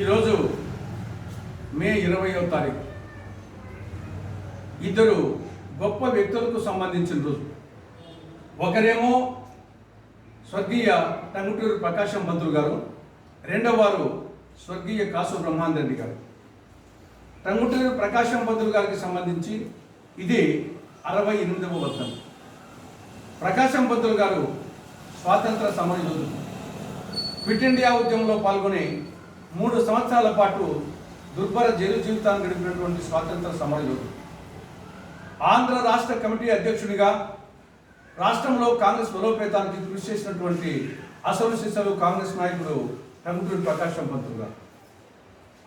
ఈరోజు మే 20వ తారీఖు ఇద్దరు గొప్ప వ్యక్తులకు సంబంధించిన రోజు. ఒకరేమో స్వర్గీయ టంగుటూరి ప్రకాశం పంతులు గారు, రెండవ వారు స్వర్గీయ కాసు బ్రహ్మానందరెడ్డి గారు. టంగుటూరి ప్రకాశం పంతులు గారికి సంబంధించి ఇది 68వ వర్ధంతి. ప్రకాశం పంతులు గారు స్వాతంత్ర సమరయోధులు. క్విట్ ఇండియా ఉద్యమంలో పాల్గొని 3 సంవత్సరాల పాటు దుర్భర జైలు జీవితాన్ని గడిపినటువంటి స్వాతంత్ర సమరయోధుడు. ఆంధ్ర రాష్ట్ర కమిటీ అధ్యక్షుడిగా రాష్ట్రంలో కాంగ్రెస్ బలోపేతానికి కృషి చేసినటువంటి అసలు సిసలు కాంగ్రెస్ నాయకుడు టంగుటూరి ప్రకాశం పంతులు గారు.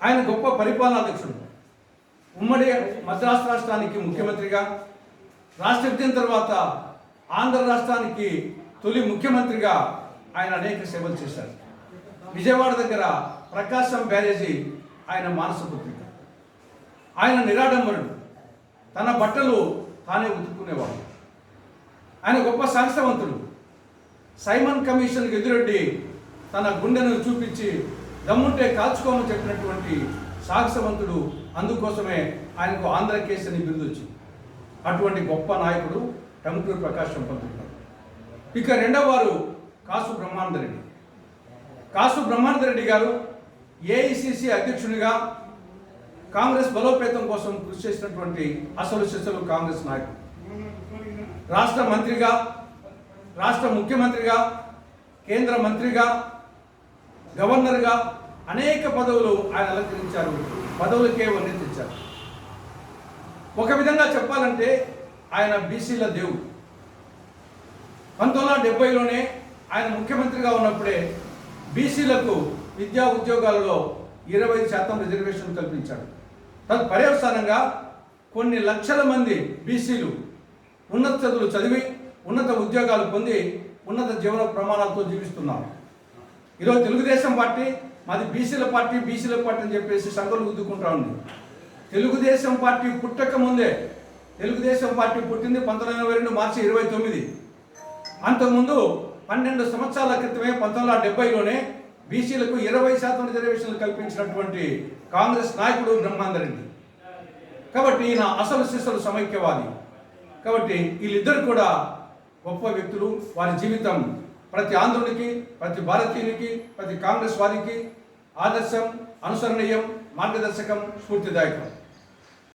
ఆయన గొప్ప పరిపాలనాధ్యక్షుడు. ఉమ్మడి మద్రాసు రాష్ట్రానికి ముఖ్యమంత్రిగా, రాష్ట్ర విభజన తర్వాత ఆంధ్ర రాష్ట్రానికి తొలి ముఖ్యమంత్రిగా ఆయన అనేక సేవలు చేశారు. విజయవాడ దగ్గర ప్రకాశం బ్యారేజీ ఆయన మానస పుత్రిక. ఆయన నిరాడంబరుడు. తన బట్టలు తానే ఉతుక్కునేవాడు. ఆయన గొప్ప సాహసవంతుడు. సైమన్ కమిషన్కి ఎదురొడ్డి తన గుండెను చూపించి దమ్ముంటే కాల్చుకోమని చెప్పినటువంటి సాహసవంతుడు. అందుకోసమే ఆయనకు ఆంధ్ర కేసు అని బిరుదు వచ్చింది. అటువంటి గొప్ప నాయకుడు టంగుటూరి ప్రకాశం పంతులు గారు. ఇక రెండవ వారు కాసు బ్రహ్మానందరెడ్డి. కాసు బ్రహ్మానందరెడ్డి గారు ఏఐసిసి అధ్యక్షునిగా కాంగ్రెస్ బలోపేతం కోసం కృషి చేసినటువంటి అసలు సిసలు కాంగ్రెస్ నాయకుడు. రాష్ట్ర మంత్రిగా, రాష్ట్ర ముఖ్యమంత్రిగా, కేంద్ర మంత్రిగా, గవర్నర్గా అనేక పదవులు ఆయన అలంకరించారు. పదవులకే వన్నె తెచ్చారు. ఒక విధంగా చెప్పాలంటే ఆయన బీసీల దేవుడు. 1970లోనే ఆయన ముఖ్యమంత్రిగా ఉన్నప్పుడే బీసీలకు విద్యా ఉద్యోగాలలో 25% రిజర్వేషన్ కల్పించాడు. తత్పర్యవసానంగా కొన్ని లక్షల మంది బీసీలు ఉన్నత చదువులు చదివి ఉన్నత ఉద్యోగాలు పొంది ఉన్నత జీవన ప్రమాణాలతో జీవిస్తున్నారు. ఈరోజు తెలుగుదేశం పార్టీ మాది బీసీల పార్టీ అని చెప్పేసి సంఘాలు గుద్దుకుంటా ఉంది. తెలుగుదేశం పార్టీ పుట్టక ముందే, తెలుగుదేశం పార్టీ పుట్టింది 1982 మార్చి 29. అంతకుముందు 12 సంవత్సరాల క్రితమే 1970లోనే బీసీలకు 20% రిజర్వేషన్లు కల్పించినటువంటి కాంగ్రెస్ నాయకుడు బ్రహ్మానందరెడ్డి. కాబట్టి ఈయన అసలు సిసలు సమైక్యవాది. కాబట్టి వీళ్ళిద్దరు కూడా గొప్ప వ్యక్తులు. వారి జీవితం ప్రతి ఆంధ్రునికి, ప్రతి భారతీయునికి, ప్రతి కాంగ్రెస్ వారికి ఆదర్శం, అనుసరణీయం, మార్గదర్శకం, స్ఫూర్తిదాయకం.